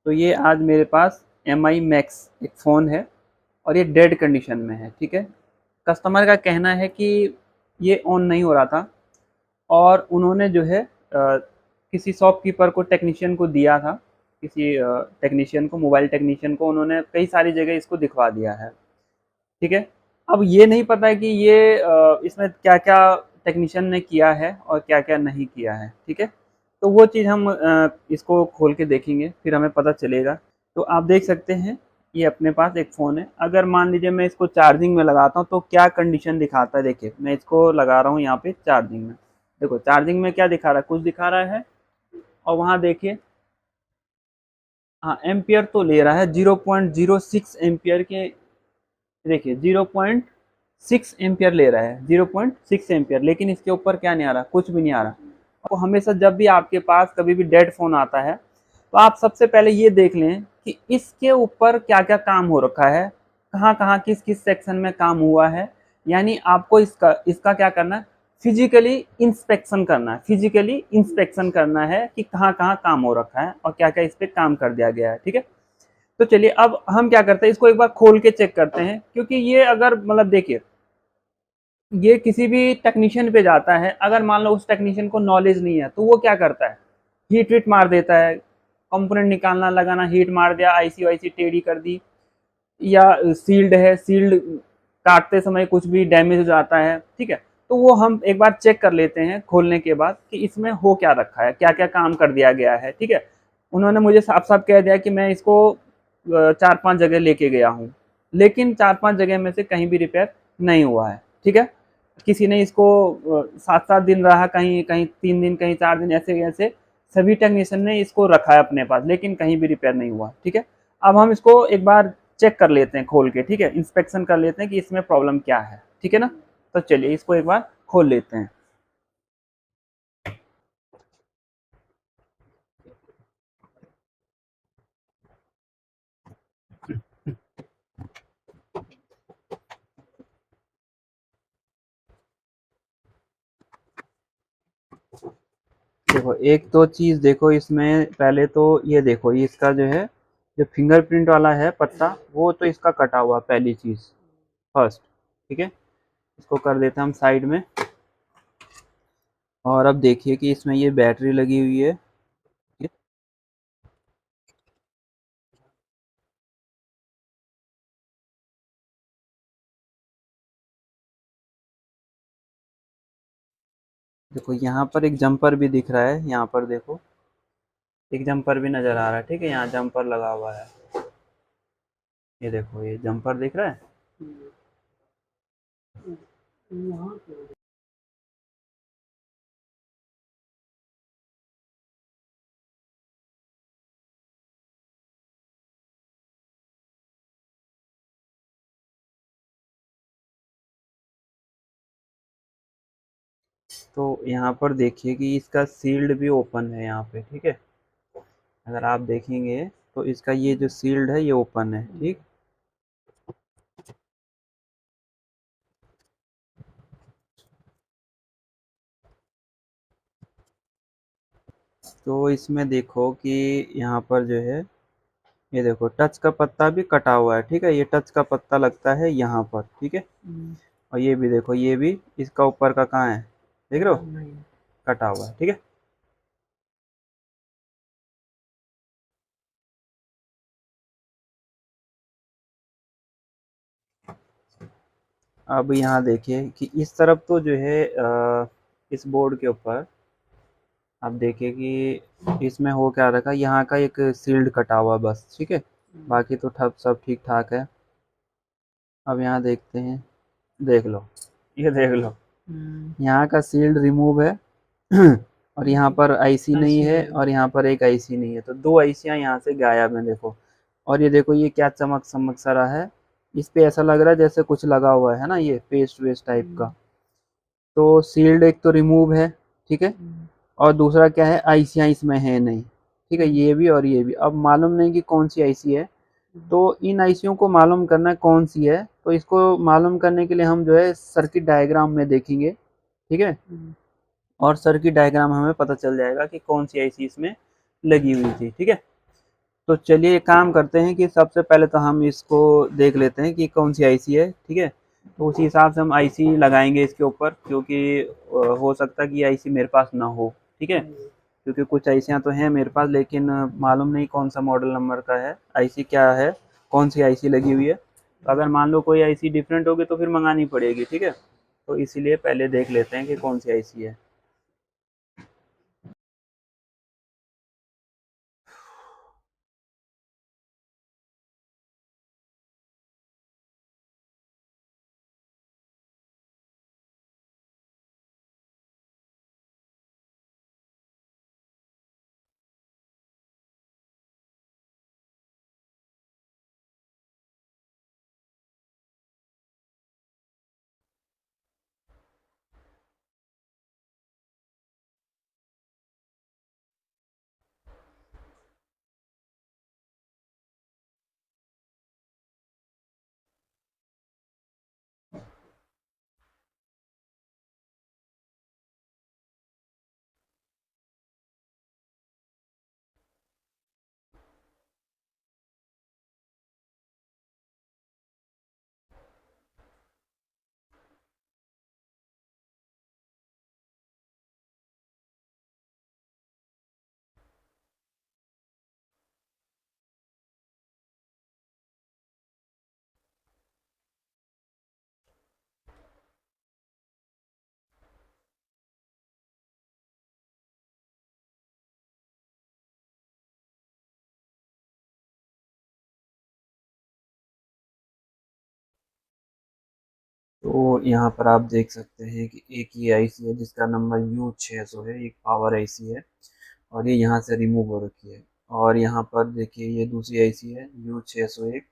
तो ये आज मेरे पास MI मैक्स एक फ़ोन है और ये डेड कंडीशन में है, ठीक है। कस्टमर का कहना है कि ये ऑन नहीं हो रहा था और उन्होंने जो है किसी शॉपकीपर को, टेक्नीशियन को दिया था, किसी टेक्नीशियन को, मोबाइल टेक्नीशियन को उन्होंने कई सारी जगह इसको दिखवा दिया है, ठीक है। अब ये नहीं पता है कि ये इसमें क्या-क्या टेक्नीशियन ने किया है और क्या-क्या नहीं किया है, ठीक है। तो वो चीज़ हम इसको खोल के देखेंगे, फिर हमें पता चलेगा। तो आप देख सकते हैं, ये अपने पास एक फ़ोन है। अगर मान लीजिए मैं इसको चार्जिंग में लगाता हूँ तो क्या कंडीशन दिखाता है, देखिए मैं इसको लगा रहा हूँ यहाँ पे चार्जिंग में। देखो चार्जिंग में क्या दिखा रहा है, कुछ दिखा रहा है और वहाँ देखिए, हाँ, एम्पियर तो ले रहा है 0.06 एम्पियर के, देखिए 0.6 एम्पियर ले रहा है, 0.6 एम्पियर, लेकिन इसके ऊपर क्या नहीं आ रहा, कुछ भी नहीं आ रहा। तो हमेशा जब भी आपके पास कभी भी डेड फोन आता है तो आप सबसे पहले ये देख लें कि इसके ऊपर क्या क्या काम हो रखा है, कहाँ कहाँ किस किस सेक्शन में काम हुआ है। यानी आपको इसका इसका क्या करना है, फिजिकली इंस्पेक्शन करना है, फिजिकली इंस्पेक्शन करना है कि कहाँ कहाँ काम हो रखा है और क्या क्या इस पर काम कर दिया गया है, ठीक है। तो चलिए अब हम क्या करते हैं, इसको एक बार खोल के चेक करते हैं, क्योंकि ये अगर मतलब देखिए, ये किसी भी टेक्नीशियन पे जाता है, अगर मान लो उस टेक्नीशियन को नॉलेज नहीं है तो वो क्या करता है, हीट वीट मार देता है, कंपोनेंट निकालना लगाना, हीट मार दिया, आईसी वाईसी टेढ़ी कर दी, या सील्ड है, सील्ड काटते समय कुछ भी डैमेज हो जाता है, ठीक है। तो वो हम एक बार चेक कर लेते हैं खोलने के बाद कि इसमें हो क्या रखा है, क्या क्या काम कर दिया गया है, ठीक है। उन्होंने मुझे साफ साफ कह दिया कि मैं इसको 4-5 जगह लेके गया हूँ, लेकिन 4-5 जगह में से कहीं भी रिपेयर नहीं हुआ है, ठीक है। किसी ने इसको 7-7 दिन रहा, कहीं कहीं 3 दिन, कहीं 4 दिन, ऐसे ऐसे सभी टेक्नीशियन ने इसको रखा है अपने पास, लेकिन कहीं भी रिपेयर नहीं हुआ, ठीक है। अब हम इसको एक बार चेक कर लेते हैं खोल के, ठीक है, इंस्पेक्शन कर लेते हैं कि इसमें प्रॉब्लम क्या है, ठीक है ना। तो चलिए इसको एक बार खोल लेते हैं। देखो एक तो चीज देखो इसमें, पहले तो ये देखो, ये इसका जो है, जो फिंगरप्रिंट वाला है पत्ता, वो तो इसका कटा हुआ, पहली चीज, फर्स्ट, ठीक है। इसको कर देते हैं हम साइड में। और अब देखिए कि इसमें ये बैटरी लगी हुई है, देखो यहाँ पर एक जंपर भी दिख रहा है, यहाँ पर देखो एक जंपर भी नजर आ रहा है, ठीक है, यहाँ जंपर लगा हुआ है, ये देखो ये जंपर दिख रहा है। तो यहाँ पर देखिए कि इसका सील्ड भी ओपन है यहाँ पे, ठीक है। अगर आप देखेंगे तो इसका ये जो सील्ड है ये ओपन है, ठीक। तो इसमें देखो कि यहाँ पर जो है, ये देखो टच का पत्ता भी कटा हुआ है, ठीक है, ये टच का पत्ता लगता है यहाँ पर, ठीक है। और ये भी देखो, ये भी इसका ऊपर का कहाँ है, देख रहे हो, कटा हुआ है, ठीक है। अब यहाँ देखिए कि इस तरफ तो जो है इस बोर्ड के ऊपर आप देखिए कि इसमें हो क्या रखा, यहाँ का एक सील्ड कटा हुआ बस, ठीक है, बाकी तो ठप सब ठीक ठाक है। अब यहाँ देखते हैं, देख लो, ये देख लो, यहाँ का सील्ड रिमूव है और यहाँ पर आईसी नहीं है और यहाँ पर एक आईसी नहीं है, तो दो आईसियाँ यहाँ से गायब हैं, देखो। और ये देखो ये क्या चमक चमक सा रहा है, इस पे ऐसा लग रहा है जैसे कुछ लगा हुआ है ना, ये पेस्ट वेस्ट टाइप का। तो सील्ड एक तो रिमूव है, ठीक है, और दूसरा क्या है, आईसियाँ इसमें है नहीं, ठीक है, ये भी और ये भी। अब मालूम नहीं कि कौन सी आईसी है, तो इन आईसियों को मालूम करना है कौन सी है, तो इसको मालूम करने के लिए हम जो है सर्किट डायग्राम में देखेंगे, ठीक है। और सर्किट डायग्राम हमें पता चल जाएगा कि कौन सी आईसी इसमें लगी हुई थी, ठीक है। तो चलिए एक काम करते हैं कि सबसे पहले तो हम इसको देख लेते हैं कि कौन सी आईसी है, ठीक है। तो उसी हिसाब से हम आईसी लगाएंगे इसके ऊपर, क्योंकि हो सकता है कि आईसी मेरे पास ना हो, ठीक है। क्योंकि कुछ आईसियाँ तो हैं मेरे पास, लेकिन मालूम नहीं कौन सा मॉडल नंबर का है, आईसी क्या है, कौन सी आईसी लगी हुई है। तो अगर मान लो कोई आईसी डिफरेंट होगी तो फिर मंगानी पड़ेगी, ठीक है। तो इसीलिए पहले देख लेते हैं कि कौन सी आईसी है। तो यहाँ पर आप देख सकते हैं कि एक ही आईसी है जिसका नंबर U600 है, एक पावर आईसी है, और ये यहाँ से रिमूव हो रखी है। और यहाँ पर देखिए ये दूसरी आईसी है U601,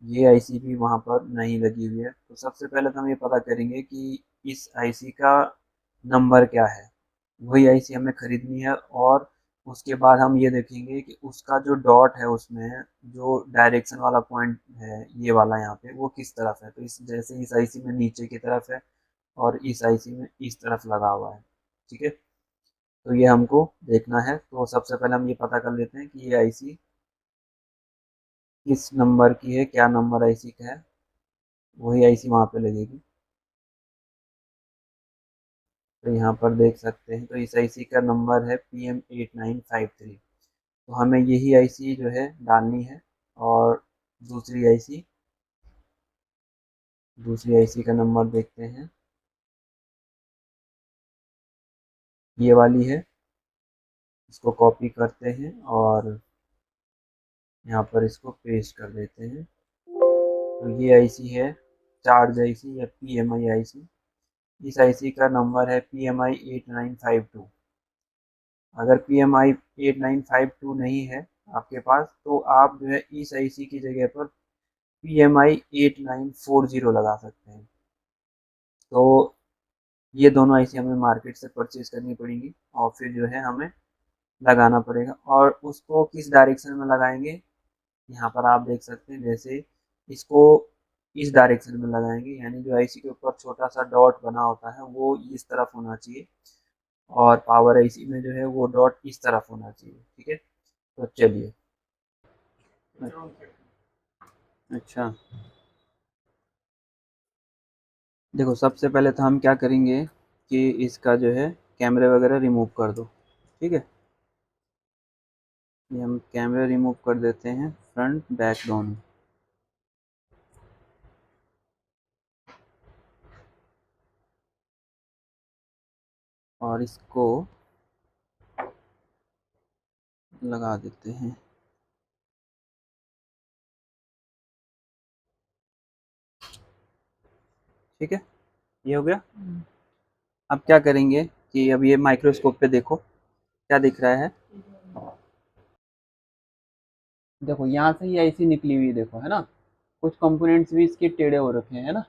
ये आईसी भी वहाँ पर नहीं लगी हुई है। तो सबसे पहले तो हम ये पता करेंगे कि इस आईसी का नंबर क्या है, वही आईसी हमें खरीदनी है। और उसके बाद हम ये देखेंगे कि उसका जो डॉट है उसमें जो डायरेक्शन वाला पॉइंट है, ये वाला यहाँ पे, वो किस तरफ है। तो इस जैसे इस आईसी में नीचे की तरफ है और इस आईसी में इस तरफ लगा हुआ है, ठीक है। तो ये हमको देखना है। तो सबसे पहले हम ये पता कर लेते हैं कि ये आईसी किस नंबर की है, क्या नंबर आईसी का है, वही आईसी वहाँ पे लगेगी। तो यहाँ पर देख सकते हैं, तो इस आईसी का नंबर है PM8953। तो हमें यही आईसी जो है डालनी है। और दूसरी आईसी दूसरी आईसी का नंबर देखते हैं, ये वाली है। इसको कॉपी करते हैं और यहाँ पर इसको पेस्ट कर देते हैं। तो ये आईसी है चार्ज आईसी या PMI आईसी। इस आईसी का नंबर है PMI8952। अगर PMI8952 नहीं है आपके पास, तो आप जो है इस आईसी की जगह पर PMI8940 लगा सकते हैं। तो ये दोनों आईसी हमें मार्केट से परचेज करनी पड़ेंगी और फिर जो है हमें लगाना पड़ेगा। और उसको किस डायरेक्शन में लगाएंगे, यहाँ पर आप देख सकते हैं। जैसे इसको इस डायरेक्शन में लगाएंगे, यानी जो आईसी के ऊपर छोटा सा डॉट बना होता है वो इस तरफ होना चाहिए, और पावर आईसी में जो है वो डॉट इस तरफ होना चाहिए, ठीक है। तो चलिए। अच्छा, देखो सबसे पहले तो हम क्या करेंगे कि इसका जो है कैमरे वगैरह रिमूव कर दो, ठीक है। ये हम कैमरा रिमूव कर देते हैं, फ्रंट बैक दोनों। और इसको लगा देते हैं, ठीक है। ये हो गया। अब क्या करेंगे कि अब ये माइक्रोस्कोप पे देखो क्या दिख रहा है। देखो यहाँ से ये ऐसी निकली हुई है, देखो है ना। कुछ कंपोनेंट्स भी इसके टेढ़े हो रखे हैं, है ना।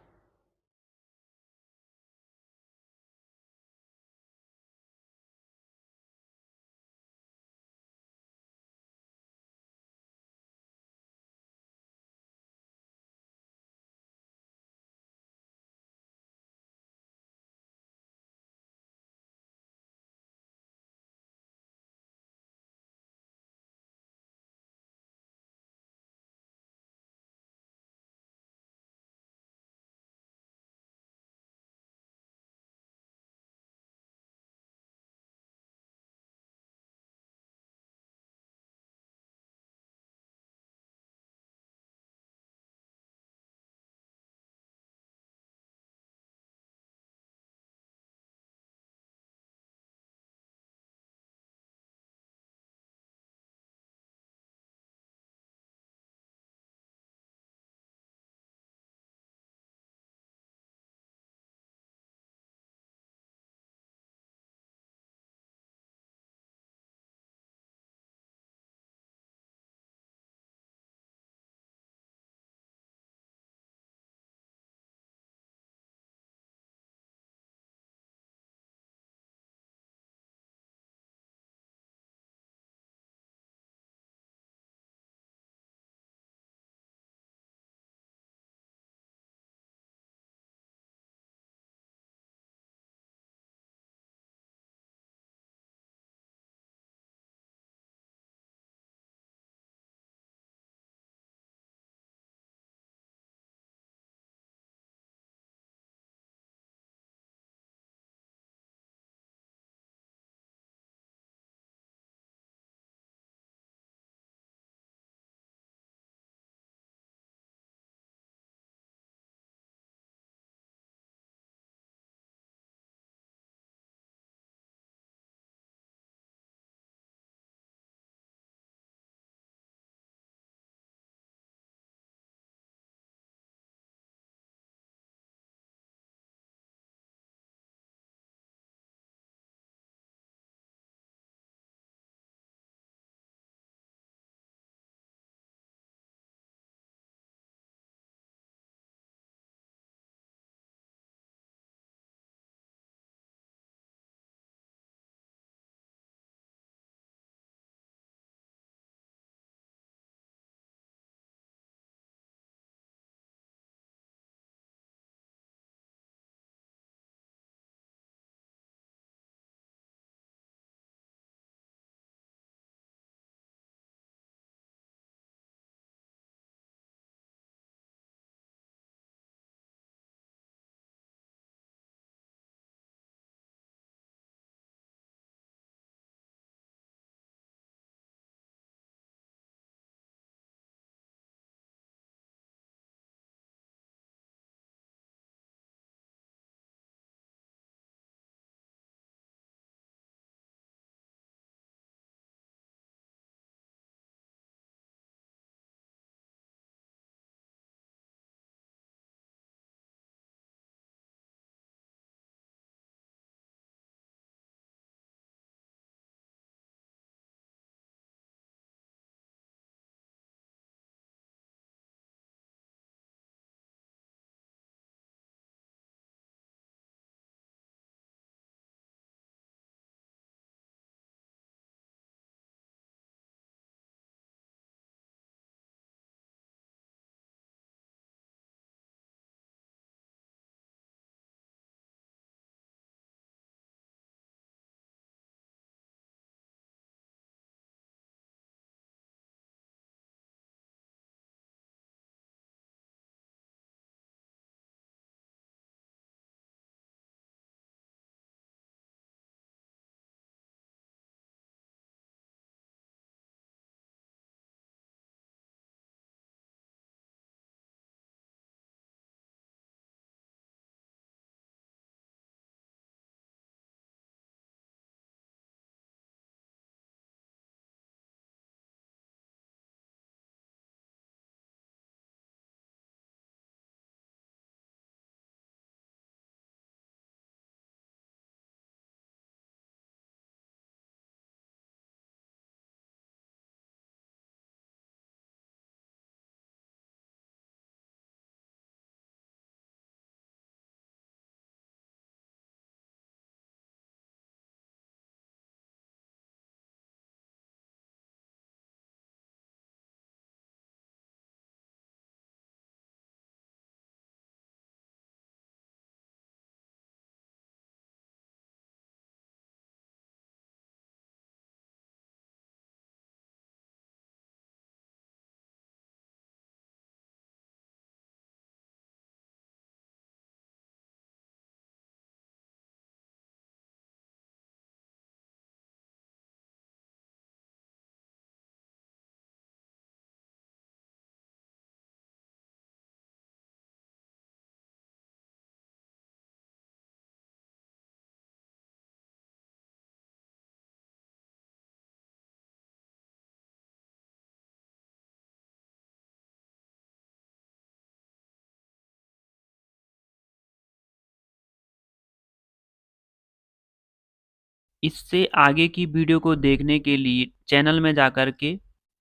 इससे आगे की वीडियो को देखने के लिए चैनल में जाकर के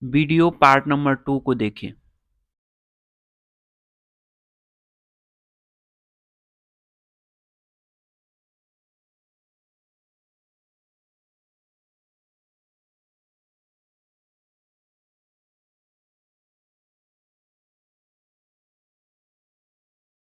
वीडियो पार्ट नंबर 2 को देखें।